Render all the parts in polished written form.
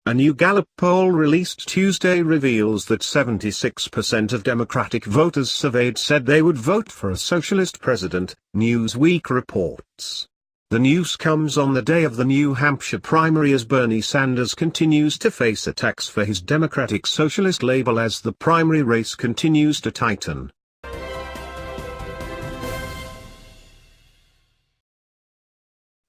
A new Gallup poll released Tuesday reveals that 76% of Democratic voters surveyed said they would vote for a socialist president, Newsweek reports. The news comes on the day of the New Hampshire primary as Bernie Sanders continues to face attacks for his Democratic Socialist label as the primary race continues to tighten.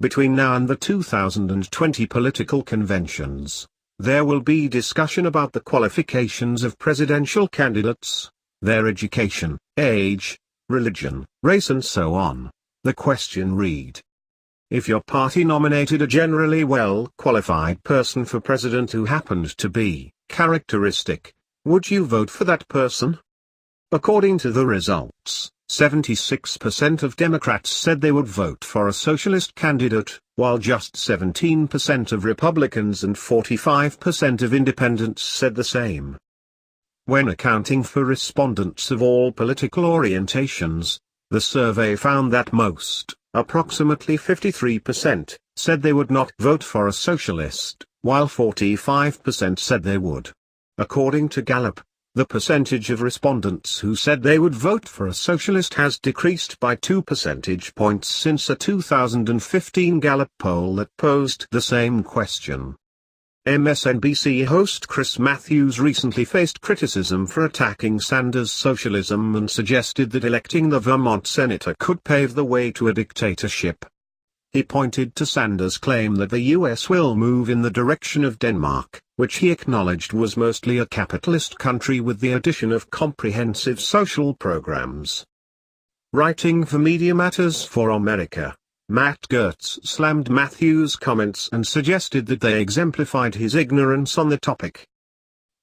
Between now and the 2020 political conventions, there will be discussion about the qualifications of presidential candidates, their education, age, religion, race and so on. The question read: if your party nominated a generally well-qualified person for president who happened to be characteristic, would you vote for that person? According to the results, 76% of Democrats said they would vote for a socialist candidate, while just 17% of Republicans and 45% of independents said the same. When accounting for respondents of all political orientations, the survey found that most, approximately 53%, said they would not vote for a socialist, while 45% said they would. According to Gallup, the percentage of respondents who said they would vote for a socialist has decreased by 2 percentage points since a 2015 Gallup poll that posed the same question. MSNBC host Chris Matthews recently faced criticism for attacking Sanders' socialism and suggested that electing the Vermont senator could pave the way to a dictatorship. He pointed to Sanders' claim that the U.S. will move in the direction of Denmark, which he acknowledged was mostly a capitalist country with the addition of comprehensive social programs. Writing for Media Matters for America, Matt Gertz slammed Matthews' comments and suggested that they exemplified his ignorance on the topic.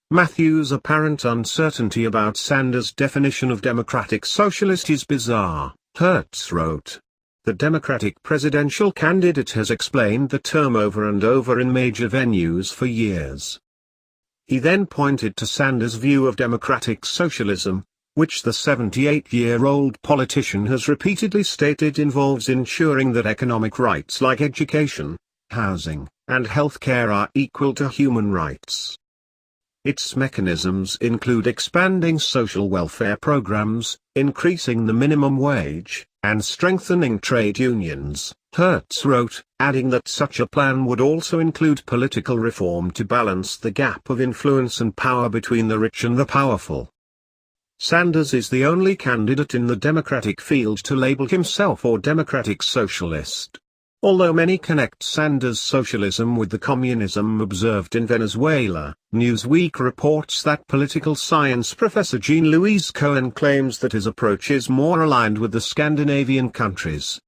Matthews' apparent uncertainty about Sanders' definition of democratic socialist is bizarre, Gertz wrote. The Democratic presidential candidate has explained the term over and over in major venues for years. He then pointed to Sanders' view of democratic socialism, which the 78-year-old politician has repeatedly stated involves ensuring that economic rights like education, housing, and health care are equal to human rights. Its mechanisms include expanding social welfare programs, increasing the minimum wage, and strengthening trade unions, Gertz wrote, adding that such a plan would also include political reform to balance the gap of influence and power between the rich and the powerful. Sanders is the only candidate in the Democratic field to label himself or Democratic Socialist. Although many connect Sanders' socialism with the communism observed in Venezuela, Newsweek reports that political science professor Jean-Louise Cohen claims that his approach is more aligned with the Scandinavian countries.